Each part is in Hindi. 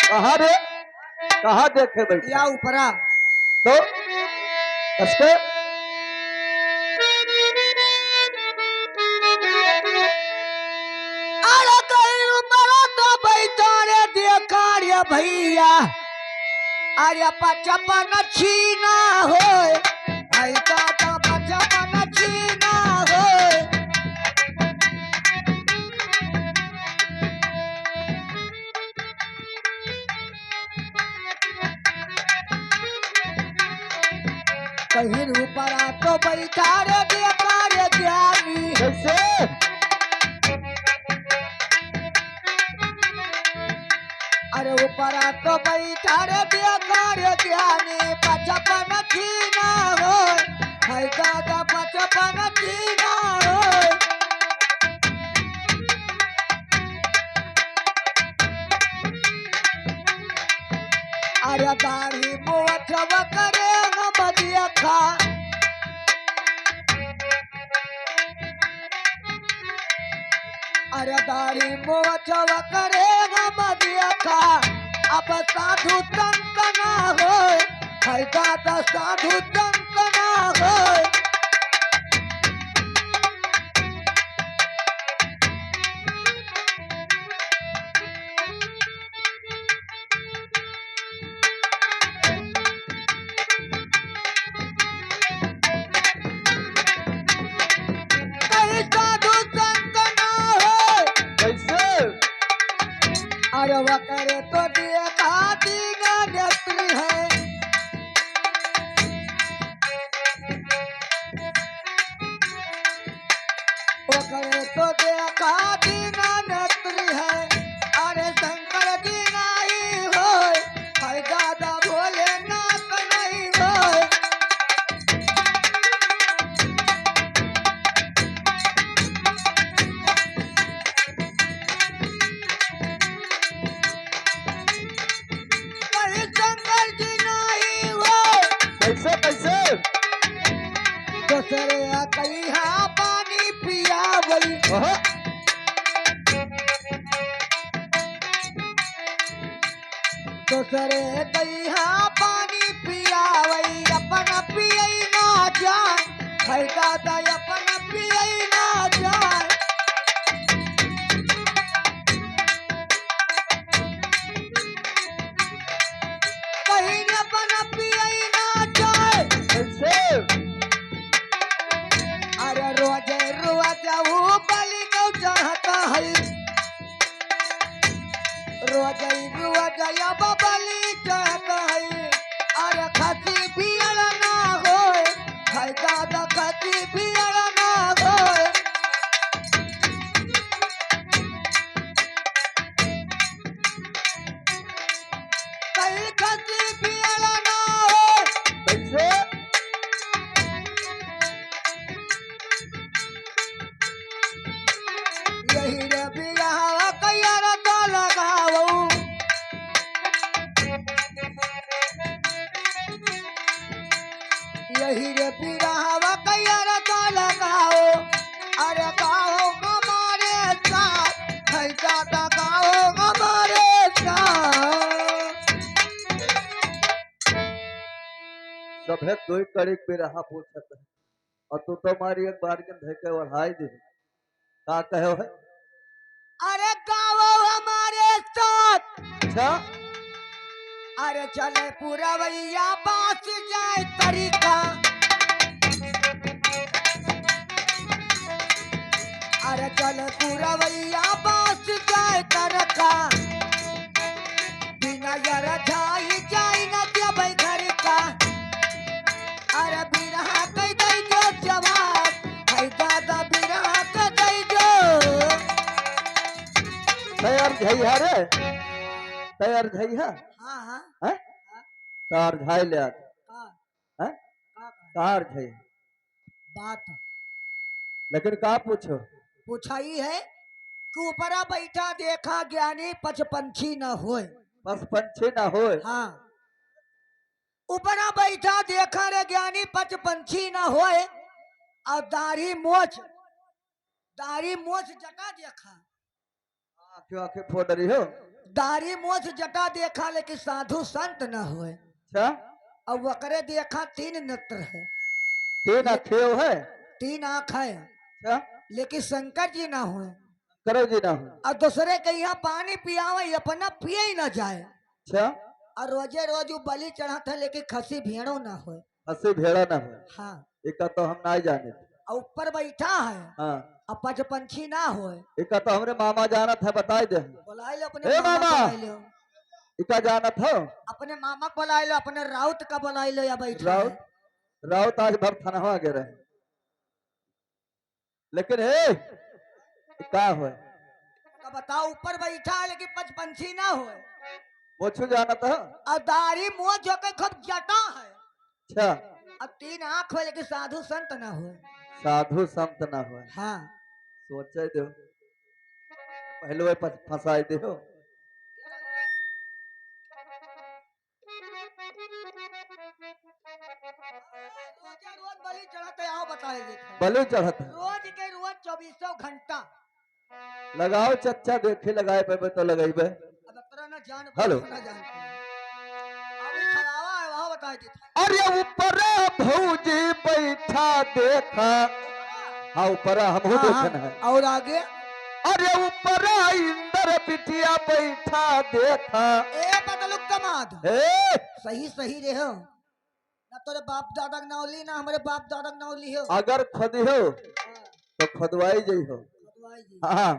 कहाँ रे? कहाँ देखे या बैठा? ऊपरा तो कसके अरे कहीं ऊपरा तो बैठा रे देखा रे भैया अरे पचपन छीना हो ऐसा तो पचपन छीना हो कहीं ऊपरा तो बैठा रे देखा रे ज्ञानी कैसे? अरे ऊपरा तो बैठा रे देखा रे ज्ञानी पचपन छीना हो ऐसा तो पचपन छीना हो अरे दाढ़ी मोछवा करे हम देखा अरे दाढ़ी मोछवा करे हम देखा अब साधु संत ना हो है दादा साधु संत ना हो कहीं साधु संत ना हो कैसे? अरे वह करे तो देखा दीन नेत्री है वो करे तो देखा दीन नेत्री है अरे शंकर जी नहीं हो है दादा भोलेनाथ नहीं हो कहीं शंकर जी नहीं हो कैसे? कैसे? दूसरे कहीं हाँ पानी पिया वही अहा, दूसरे कहीं हाँ पानी पिया वही अपन पियई ना जान है दादा अपन पियई ना जान कहीं अपन पियई ना जाए कैसे? अरे रोज रोज वो बलि को चाहता है रोज रोज अब बलि चाहता है अरे खसी भी ना हो है दादा खसी भी ना हो कहीं खसी भी ना हो कैसे? यही रे बिरहा कैर तो लगाओ यही रे बिरहा कैर तो लगाओ अरे गाओ हमारे साथ है दादा गाओ हमारे साथ सभे कोई कड़ी पे रहा पूछत है और तू तो मारी एक बार के धके बढ़ाई दे का कहो है? अरे गाओ हमारे साथ अच्छा, अरे चले पुरवैया बास जाए तरीका अरे चले पुरवैया बास जाए तरका बिना यर जाई जाई न जब घर का अरे बिरहा कई दई जो जवाब है दादा बिरहा के दई जो तैयार झैया रे, तैयार झैया हाँ हाँ हैं? तार झाई ले आत हाँ हैं? हाँ तार झै बात लेकिन का पूछो? पूछाई है कि ऊपरा बैठा देखा ज्ञानी पचपंछी न होए बस पंछी ना होए। हाँ ऊपरा बैठा देखा रे ज्ञानी पचपंछी न होए और दाढ़ी मोछ जटा देखा आंखें आंखें फोड़ रही हो। दाढ़ी मोछ जटा देखा लेकिन साधु संत न हुए। अच्छा और वकरे देखा तीन नेत्र है, तीन अखेव है। तीन आँख है, अच्छा लेकिन शंकर जी ना हुए। करो जी ना हो। और दूसरे के यहाँ पानी पियावे अपना पिए ही ना जाए। अच्छा और रोजे रोज वो बलि चढ़ाता है लेकिन खसी भेड़ो ना हो। हंसी भेड़ा ना हो। हाँ। इका तो हम ना जाने थे। और ऊपर बैठा है हाँ और पच पंछी ना हो। इका तो हमरे मामा जाना था बता दे। बुलाए लो अपने ए मामा मामा! बुलाए लो, इका जाना था अपने मामा को बुलाए लो, अपने राउत का बुलाए लो या बैठा है। राउत। राउत आज भर थाना गे रहे लेकिन हे का हो तो बताओ ऊपर बैठा है लेकिन पच पंछी ना हो। मोछू जाना था। और दाढ़ी मुंह जो के खूब जटा है। अच्छा और तीन आँख हो लेकिन साधु संत ना हो। साधु संत ना हो। हाँ। सोचे दो पहले फंसाई दे हो। रोजा रोज बलि चढ़ाते आओ बताए देखो। बलि चढ़त है। रोज के रोज 24 घंटा। लगाओ चच्चा देखे लगाए पे तो लगाइबे। अब अपना ना जान हेलो। ना जान अभी खरावा है वहाँ बताए देता। अरे ऊपर भौजी बैठा देखा। हाँ ऊपर हमहू देखना है। और आगे अरे ऊपर इंद्र बिटिया बैठा देखा। ए बदलुक दमाद ए सही सही रे हो ना, तोरे बाप दादा के नौली ना हमारे बाप दादा के नौली हो। अगर खुद हो तो खुदवाई जाइ हो। खुदवाई जी। हाँ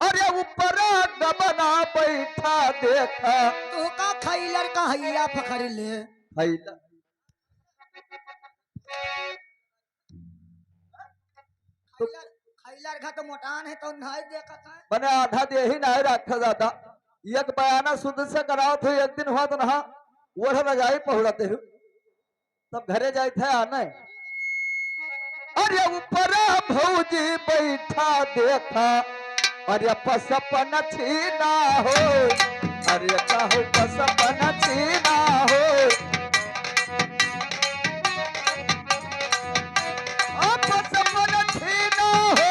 अरे ऊपर गबना बैठा देखा। तू का खैलर का हैया पकड़ ले। खैला खैलर खैलर का तो मोटान है तो नहीं देखा था। मैंने आधा दे ही नहीं रखा जाता। एक बयाना शुद्ध से कराओ थे एक दिन हुआ तो नहा वो रजाई पहुड़ाते हो तब घरे जाए थे आने। अरे ऊपर भौजी बैठा देखा। अरे पसपन छीना हो। अरे कहो पसपन छीना हो। पसपन छीना हो।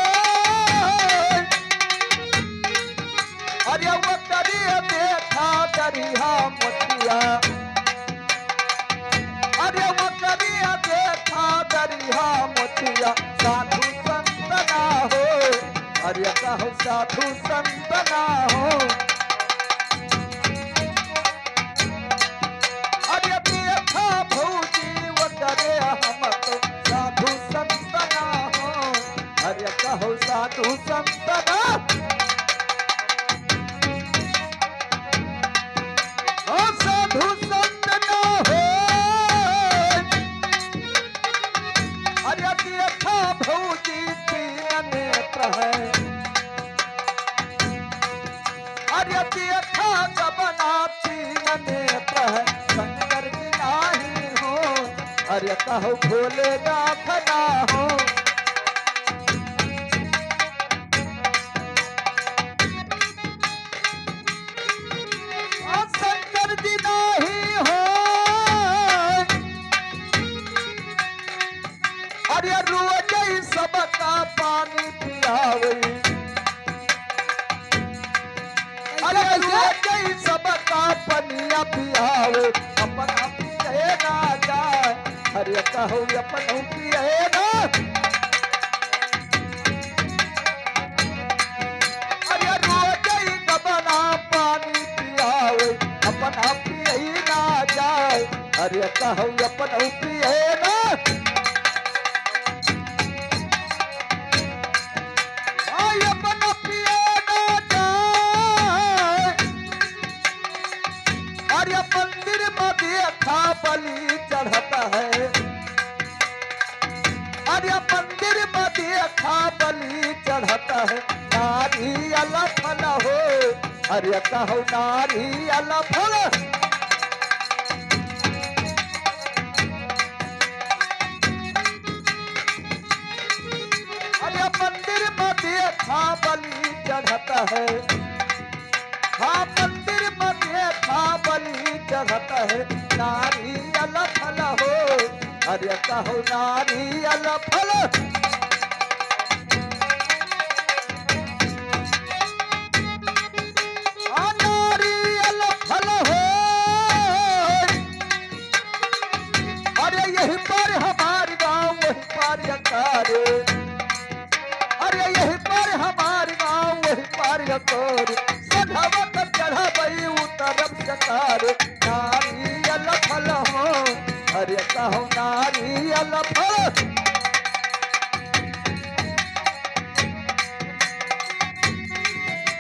अरे वो करिए देखा दरिया मोतिया। अरे वो करिए देखा दरिया मोतिया। साधु संत ना हो। अरे कहो साधु संत ना हो। अरे देखा भौजी वो करे हम तो साधु संत ना हो। अरे कहो साधु संत ना। साधु संत ना हो। अरे देखा भौजी तीन नेत्र है। अरे देखा गबना तीन नेत्र है। शंकर जी नाही हो। अरे कहो भोलेनाथ ना हो। शंकर जी नहीं हो। अरे रोज ही सबका पानी पियावे। अरे रोज ही सबका पनिया पियावे। अपना पिए ना जाए। अरे कहो अपन पिए ना। अरे रोज ही गबना पानी पियावे। अपना पिए ना जाए। अरे कहो अपन पिए ना। अपन पिए ना जाए। अरे मंदिर में देखा बलि चढ़ता है। अरे मंदिर में देखा बलि चढ़ता है। नारी अलफल हो। अरे कहो नारी अलफल। अरे मंदिर में देखा बलि चढ़ता है। हाँ मंदिर में देखा बलि चढ़ता है। नारी अलफल हो। अरे कहो नारी अलफल। नारी रे। अरे यही पर हमार गाँव वही पर यकोर सधावा तक चढ़ा बई उतरब सकार नारियल फल हो अरे कहो नारियल फल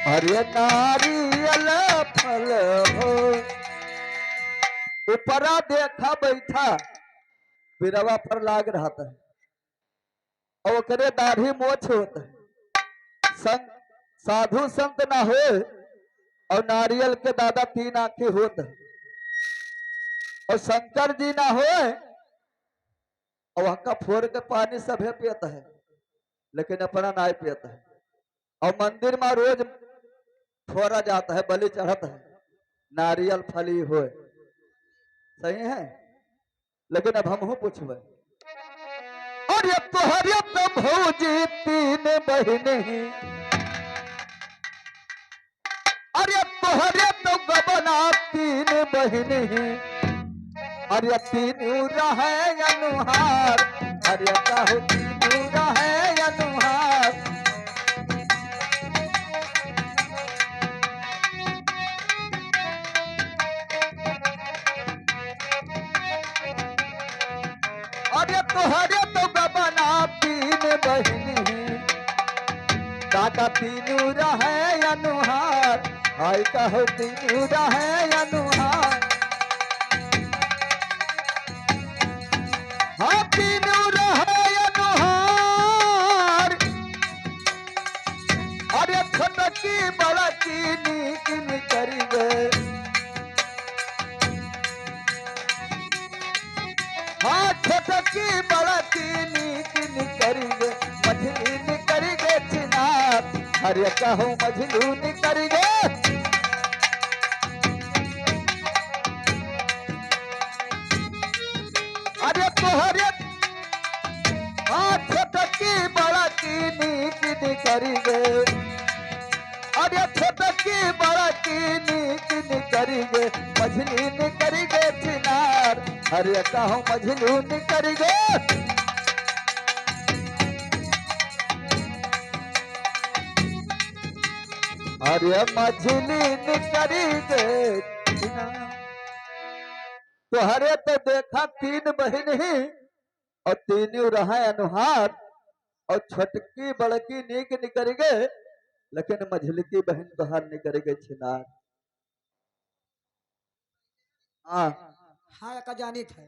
अरे नारियल फल हो ऊपरा देखा बैठा बिरवा पर लाग रहा था और ओकरे दाढ़ी मोछ होत है संत साधु संत ना हो और नारियल के दादा 3 आंखें होत है और शंकर जी ना हो और वहां का फोड़ के पानी सभे पियत है लेकिन अपना ना पियत है और मंदिर में रोज फोड़ा जाता है बलि चढ़त है नारियल फली हो सही है लेकिन अब हम पूछबे अरे तोहरे तो भौजी 3 बहने अरे तोहरे तो गबना 3 बहने अरे 3 रहे अनुहार अरे कहू 3 रहे अनुहार अरे तोहरे तो गबना 3 बहनी दादा 3 रहे अनुहार आई कहो 3 रहे अनुहार हाँ 3 रहे अनुहार अरे छोटकी बड़की नीक निकरी गए हाँ छोटकी बड़की नीक निकरी गे मझली निकरी गे चिनार अरे कहो मझलू निकरी गे अरे तोहरे हाँ छोटकी बड़की नीक निकरी गे अरे छोटकी बड़की नीक निकरी गे मझली निकरी गे चिनार अरे कहो मझलू निकरी गे अरे मझली निकरी गे तोहरे तो देखा 3 बहन ही और 3 रहे अनुहार और छोटकी बड़की नीक निकरी गे लेकिन मझली की बहन तोहार निकरी गे छिनार हाँ हाँ का जानी थे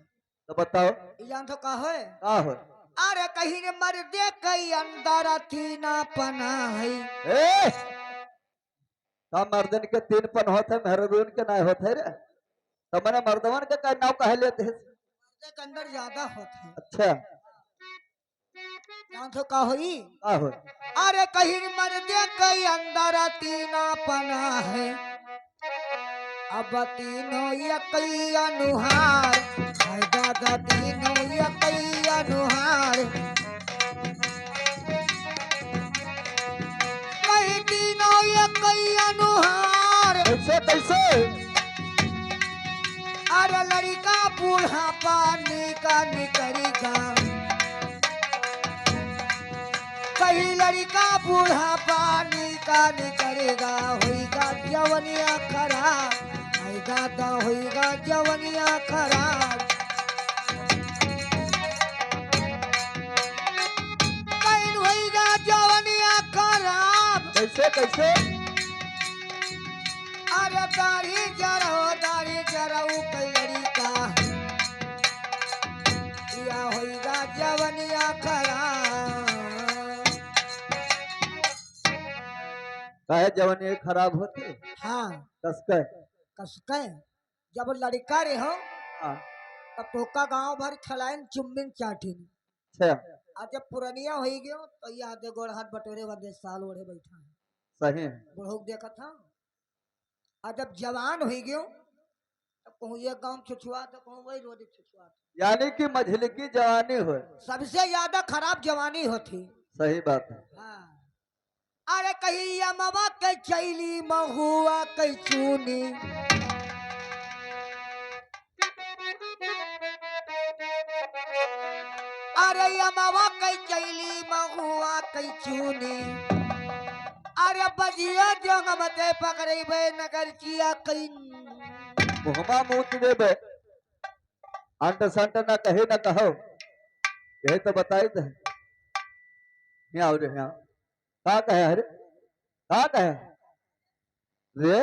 तो बताओ ई जान तो का है का हो अरे कहीं ने मर दे कई अंदर थी ना पना है ए का मर्दन के 3 पन होते मेहरदून के ना होते रे तो मैंने मर्दवन के का नाव कह लेते हैं मर्दे के अंदर ज्यादा होते हैं अच्छा जान तो का होई का हो अरे कहीं ने मर दे कई अंदर थी ना पना है अब 3 या कई अनुहार हाय दादा 3 या कई अनुहार कहीं 3 या कई अनुहार कैसे कैसे अरे लड़का बूढ़ा पानी का निकरेगा कहीं लड़का बूढ़ा पानी का निकरेगा होगा जवनिया खराब आई दादा होगा जवनिया खराब कहीं होगा जवनिया खराब कैसे कैसे अरे दाढ़ी जराऊ कई लड़का या होगा जवनिया खराब काहे जवानी खराब होती हाँ कसके कसके जब लड़का रहे हो हाँ तब टोका गांव भर खलाइन चुम्बिन चाटिन अच्छा आज जब पुरनिया हो गयो तो ये आधे गोड़ हाथ बटोरे वाले साल ओढ़े बैठा है सही है बुढ़ऊ देखा था आज जब जवान हो गयो तब कहूँ ये गांव छुछुआ तो कहूँ वही रोड छुछुआ यानी कि मझली की जवानी हो सबसे ज्यादा खराब जवानी होती सही बात है हाँ अरे कहीं अमवा के चैली महुआ के चूनी अरे अमावा कई चैली महुआ कई चूनी अरे बजिया जंग मते पकड़े बे नगर चिया कई मुहमा मुंह देबे अंट संट न कहे न कहो यही तो बताई थे यहाँ रे यहाँ का कहे अरे का कहे रे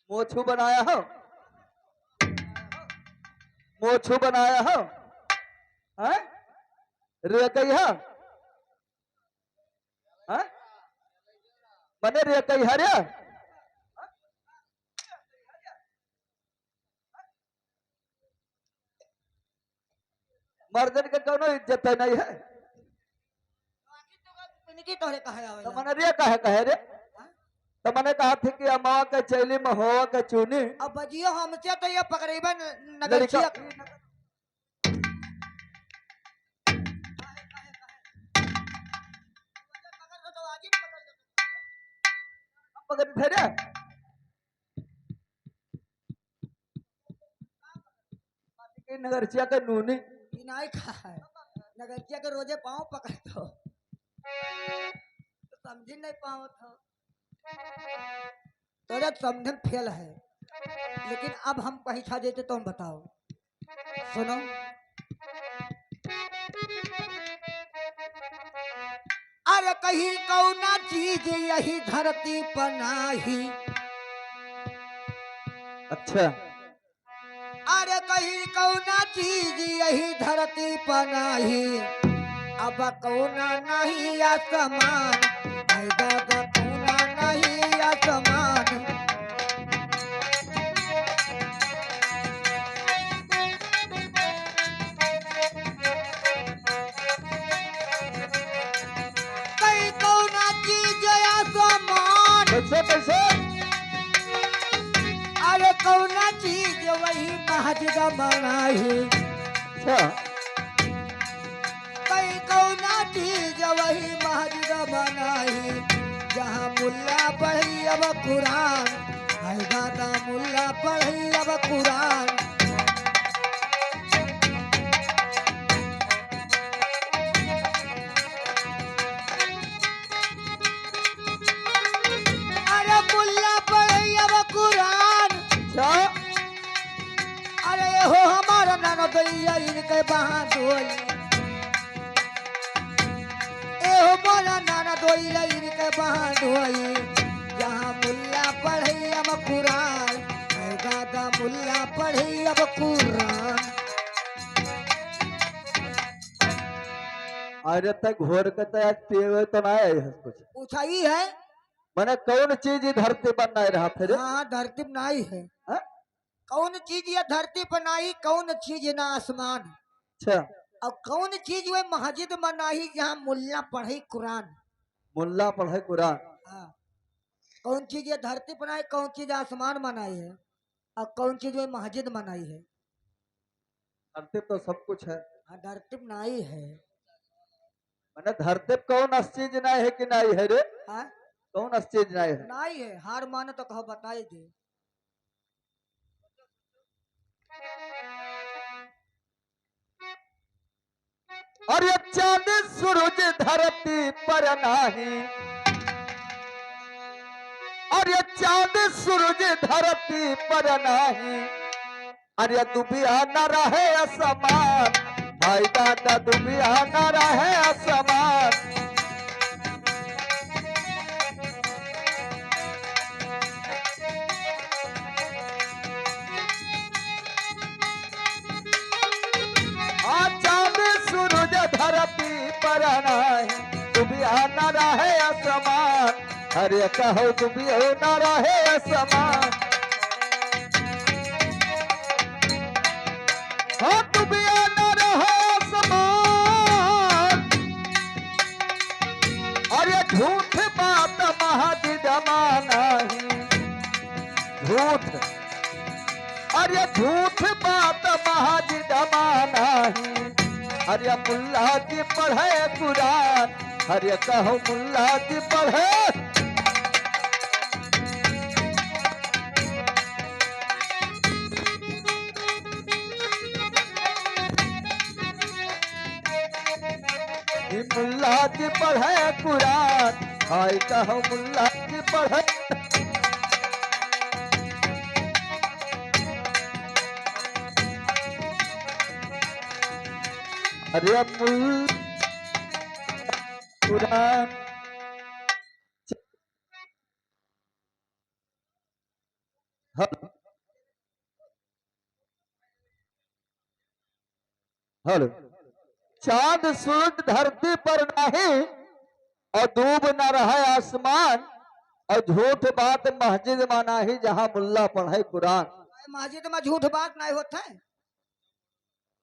मोछू बनाया हो मोछू बनाया हो हैं रे कही है हैं मने रे कही है रे मर्दन के कोनो इज्जत नहीं है इनकी तोहरे कहा तो आवेला मने रे कहे रे तो मैंने कहा थी कि अम्मा के चैली में हो के चूनी अब बजियो हमसे तो ये पकड़े बे नगर लड़का चिया मगर थे रे कि नगर चिया के नूनी नहीं खा है नगर चिया के रोजे पाँव पकड़तो तो समझ नहीं पाओ था तोरा समझन फेल है लेकिन अब हम कहीं खा देते तो हम बताओ सुनो अरे कहीं कौना चीज यही धरती पर नाही अच्छा अरे कहीं कौना चीज यही धरती पर नाही अब कौना नहीं आसमान ऐ दादा कौना नहीं आसमान कहीं कौना चीज आसमान कैसे कैसे अरे कौना चीज वही महजिद बनाही अच्छा कई कौना चीज वही महजिद बनाही जहाँ मुल्ला पढ़ी अब कुरान है दादा मुल्ला पढ़ी अब कुरान अरे मुल्ला पढ़ी अब कुरान अच्छा अरे हो हमारा नाना दैया इनके बहा धोई एहो मोरा नाना धोई इनके बहा धोई जहाँ मुल्ला पढ़े अब कुरान है दादा मुल्ला पढ़े अब कुरान अरे तक घोर के तक तेवे तो ना है कुछ पूछा ही है मैंने कौन चीज ही धरती पर नहीं रहा फिर हाँ धरती पर नहीं है हाँ? कौन चीज ये धरती पर नहीं कौन चीज ना आसमान अच्छा और कौन चीज वे मस्जिद में नहीं जहाँ मुल्ला पढ़े कुरान मुल्ला पढ़े कुरान हाँ कौन चीज ये धरती पर नहीं कौन चीज आसमान में नहीं है और कौन चीज वे मस्जिद में नहीं है धरती तो सब कुछ है हाँ धरती पर नहीं है मैंने धरती पे कौन चीज नहीं है कि नहीं है रे हाँ कौन चीज नहीं है नहीं है हार माने तो कहो बताई दे और ये चांद सूरज धरती पर नहीं और ये चांद सूरज धरती पर नहीं अरे दुबिया न रहे असमान भाई दादा दुबिया न रहे असमान चांद सूरज धरती पर नहीं दुबिया न रहे असमान अरे कहो दुबिया न रहे असमान हाँ दुबिया न रहे असमान अरे झूठ बात महजिद मानाही झूठ अरे झूठ बात महजिद मानाही अरे मुल्ला जी पढ़े कुरान अरे कहो मुल्ला जी पढ़े की पढ़े कुरान, हाय कहो मुल्ला की पढ़े। अरे मुल्ला कुरान। Hello hello. चांद सूरज धरती पर नहीं, और डूब न रहे आसमान, और झूठ बात मस्जिद में नहीं जहां मुल्ला पढ़े कुरान। मस्जिद में झूठ बात नहीं होता है।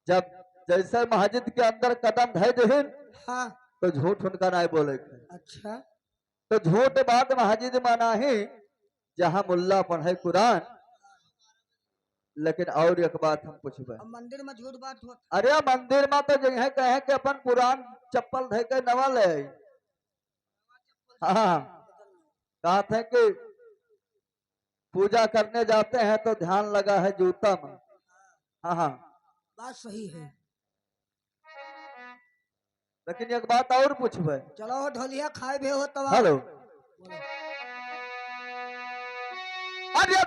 जब जैसे मस्जिद के अंदर कदम धै दहिन हाँ तो झूठ उनका नहीं बोले। अच्छा तो झूठ बात मस्जिद में नहीं जहां मुल्ला पढ़े कुरान। लेकिन और एक बात हम पूछबे, अब मंदिर में झूठ बात होता। अरे मंदिर में तो जगह कहे कि अपन कुरान चप्पल धै के नवा ले आई। हाँ, कहा थे कि पूजा करने जाते हैं तो ध्यान लगा है जूता में। हाँ हाँ। बात सही है। लेकिन एक बात और पूछबे। चलो ढोलिया खाए भी हो तब हेलो। अरे